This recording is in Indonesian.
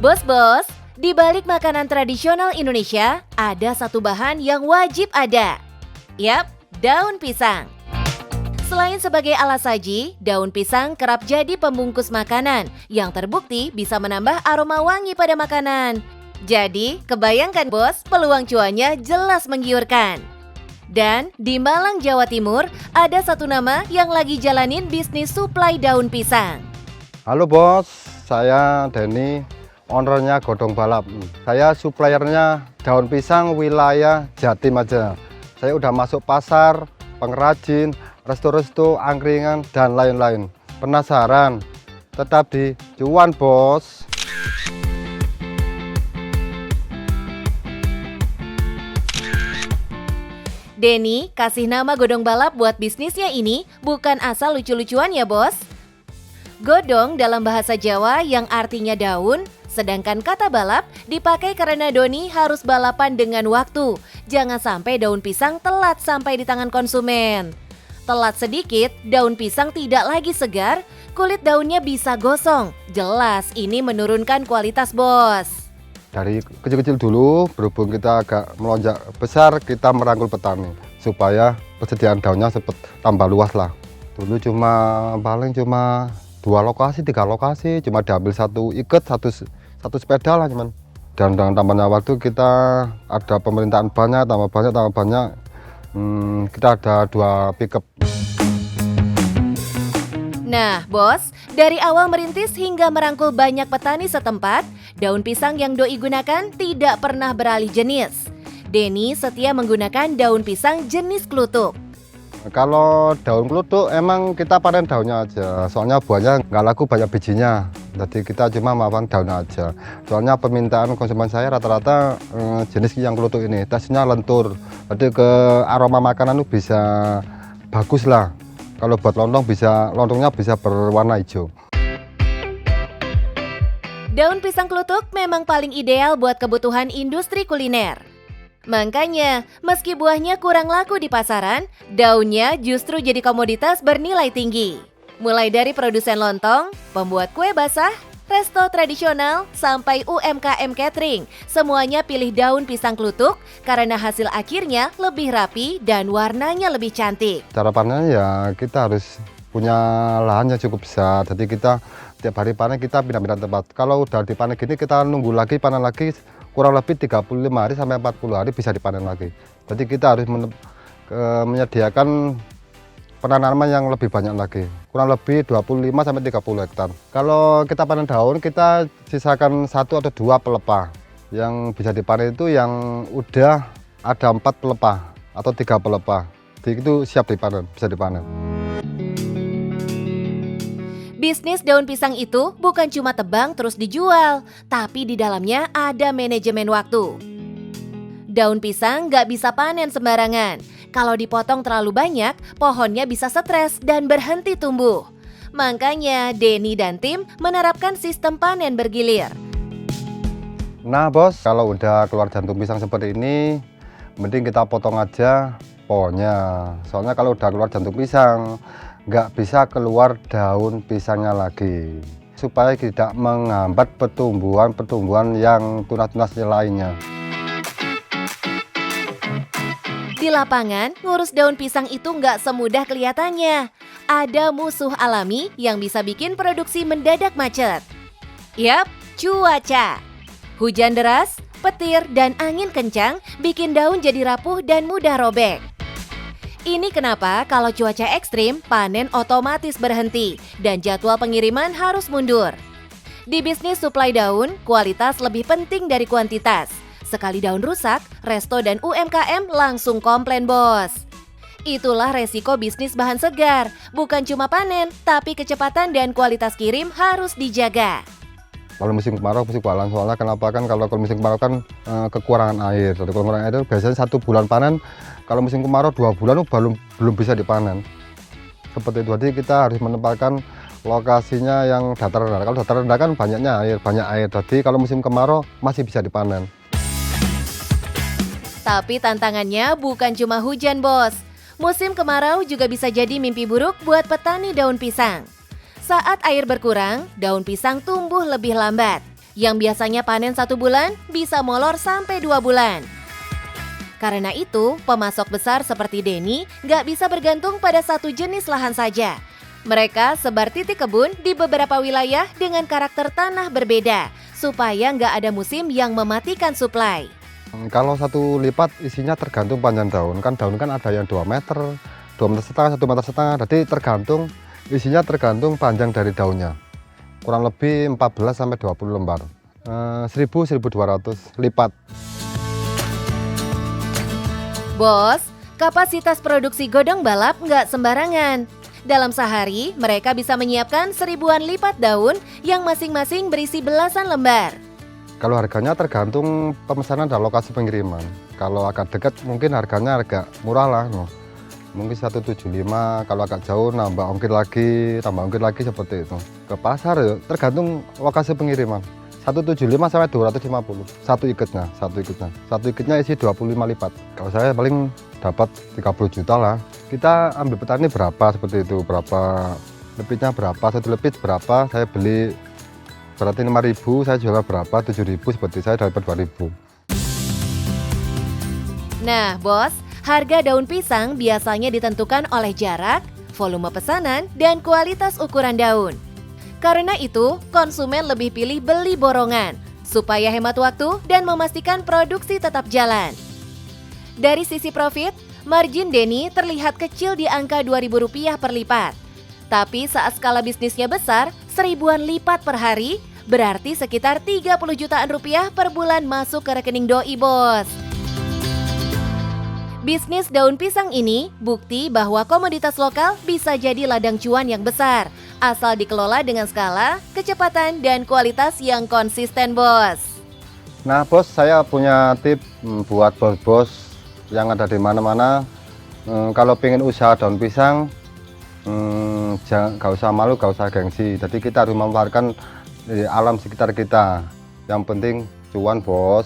Bos-bos, di balik makanan tradisional Indonesia, ada satu bahan yang wajib ada. Yap, daun pisang. Selain sebagai alas saji, daun pisang kerap jadi pembungkus makanan yang terbukti bisa menambah aroma wangi pada makanan. Jadi, kebayangkan bos, peluang cuannya jelas menggiurkan. Dan di Malang, Jawa Timur, ada satu nama yang lagi jalanin bisnis suplai daun pisang. Halo bos, saya Denny, ownernya Godong Balap. Saya suppliernya daun pisang wilayah Jatim aja. Saya udah masuk pasar, pengrajin, resto-resto, angkringan, dan lain-lain. Penasaran? Tetap di Cuan bos. Denny kasih nama Godong Balap buat bisnisnya ini bukan asal lucu-lucuan ya bos. Godong dalam bahasa Jawa yang artinya daun, sedangkan kata balap dipakai karena Doni harus balapan dengan waktu. Jangan sampai daun pisang telat sampai di tangan konsumen. Telat sedikit, daun pisang tidak lagi segar, kulit daunnya bisa gosong. Jelas ini menurunkan kualitas bos. Dari kecil-kecil dulu, berhubung kita agak melonjak besar, kita merangkul petani supaya persediaan daunnya cepat tambah luas lah. Dulu paling cuma 2 lokasi, 3 lokasi, cuma diambil satu ikat, satu sepeda lah cuman. Dan dengan tambahnya waktu kita ada pemerintahan banyak, tambah banyak, kita ada 2 pickup. Nah bos, dari awal merintis hingga merangkul banyak petani setempat, daun pisang yang Doi gunakan tidak pernah beralih jenis. Denny setia menggunakan daun pisang jenis klutuk. Kalau daun klutuk emang kita panen daunnya aja, soalnya buahnya nggak laku banyak bijinya. Jadi kita cuma makan daunnya aja. Soalnya permintaan konsumen saya rata-rata jenis yang klutuk ini, teksturnya lentur. Jadi ke aroma makanan itu bisa bagus lah. Kalau buat lontongnya bisa berwarna hijau. Daun pisang klutuk memang paling ideal buat kebutuhan industri kuliner. Makanya, meski buahnya kurang laku di pasaran, daunnya justru jadi komoditas bernilai tinggi. Mulai dari produsen lontong, pembuat kue basah, resto tradisional, sampai UMKM catering, semuanya pilih daun pisang klutuk karena hasil akhirnya lebih rapi dan warnanya lebih cantik. Cara panennya ya kita harus punya lahan yang cukup besar, jadi kita tiap hari panen kita pindah-pindah tempat. Kalau udah dipanen gini kita nunggu lagi, panen lagi, kurang lebih 35 hari sampai 40 hari bisa dipanen lagi. Jadi kita harus menyediakan penanaman yang lebih banyak lagi, kurang lebih 25 sampai 30 hektar. Kalau kita panen daun, kita sisakan 1 atau 2 pelepah. Yang bisa dipanen itu yang udah ada 4 pelepah atau 3 pelepah. Jadi itu siap dipanen, bisa dipanen. Bisnis daun pisang itu bukan cuma tebang terus dijual, tapi di dalamnya ada manajemen waktu. Daun pisang nggak bisa panen sembarangan. Kalau dipotong terlalu banyak, pohonnya bisa stres dan berhenti tumbuh. Makanya Denny dan tim menerapkan sistem panen bergilir. Nah bos, kalau udah keluar jantung pisang seperti ini, mending kita potong aja pohonnya. Soalnya kalau udah keluar jantung pisang, nggak bisa keluar daun pisangnya lagi. Supaya tidak menghambat pertumbuhan yang tunas-tunas lainnya. Di lapangan, ngurus daun pisang itu nggak semudah kelihatannya. Ada musuh alami yang bisa bikin produksi mendadak macet. Yap, cuaca. Hujan deras, petir, dan angin kencang bikin daun jadi rapuh dan mudah robek. Ini kenapa kalau cuaca ekstrim, panen otomatis berhenti dan jadwal pengiriman harus mundur. Di bisnis suplai daun, kualitas lebih penting dari kuantitas. Sekali daun rusak, resto dan UMKM langsung komplain bos. Itulah resiko bisnis bahan segar. Bukan cuma panen, tapi kecepatan dan kualitas kirim harus dijaga. Kalau musim kemarau pasti kualan, soalnya kenapa kan kalau musim kemarau kan kekurangan air. Jadi kekurangan air itu biasanya 1 bulan panen, kalau musim kemarau 2 bulan belum bisa dipanen. Seperti itu, jadi kita harus menempatkan lokasinya yang datar rendah. Kalau datar rendah kan banyak air. Jadi kalau musim kemarau masih bisa dipanen. Tapi tantangannya bukan cuma hujan bos. Musim kemarau juga bisa jadi mimpi buruk buat petani daun pisang. Saat air berkurang, daun pisang tumbuh lebih lambat. Yang biasanya panen 1 bulan bisa molor sampai 2 bulan. Karena itu, pemasok besar seperti Denny nggak bisa bergantung pada satu jenis lahan saja. Mereka sebar titik kebun di beberapa wilayah dengan karakter tanah berbeda, supaya nggak ada musim yang mematikan suplai. Kalau satu lipat isinya tergantung panjang daun. Kan daun kan ada yang 2 meter, 2 meter setengah, 1 meter setengah. Jadi tergantung isinya tergantung panjang dari daunnya. Kurang lebih 14 sampai 20 lembar. 1.000-1.200 lipat. Bos, kapasitas produksi godong balap nggak sembarangan. Dalam sehari, mereka bisa menyiapkan 1000-an lipat daun yang masing-masing berisi belasan lembar. Kalau harganya tergantung pemesanan dan lokasi pengiriman. Kalau agak dekat mungkin harganya agak murah lah. Mungkin 175, kalau agak jauh nambah ongkir lagi seperti itu. Ke pasar ya tergantung lokasi pengiriman. 175 sampai 250 satu iketnya. Satu iketnya isi 25 lipat. Kalau saya paling dapat 30 juta lah. Kita ambil petani berapa seperti itu, berapa lebitnya berapa, satu lebit berapa, saya beli berarti 5.000, saya jual berapa, 7.000 seperti saya dapat 2.000. Nah, bos, harga daun pisang biasanya ditentukan oleh jarak, volume pesanan, dan kualitas ukuran daun. Karena itu, konsumen lebih pilih beli borongan, supaya hemat waktu dan memastikan produksi tetap jalan. Dari sisi profit, margin Denny terlihat kecil di angka Rp2.000 per lipat. Tapi saat skala bisnisnya besar, 1000-an lipat per hari, berarti sekitar 30 jutaan rupiah per bulan masuk ke rekening doi, bos. Bisnis daun pisang ini bukti bahwa komoditas lokal bisa jadi ladang cuan yang besar, asal dikelola dengan skala, kecepatan, dan kualitas yang konsisten, bos. Nah bos, saya punya tip buat bos-bos yang ada di mana-mana. Kalau pengen usaha daun pisang, gak usah malu, gak usah gengsi. Jadi kita harus memanfaatkan alam sekitar kita. Yang penting cuan, bos.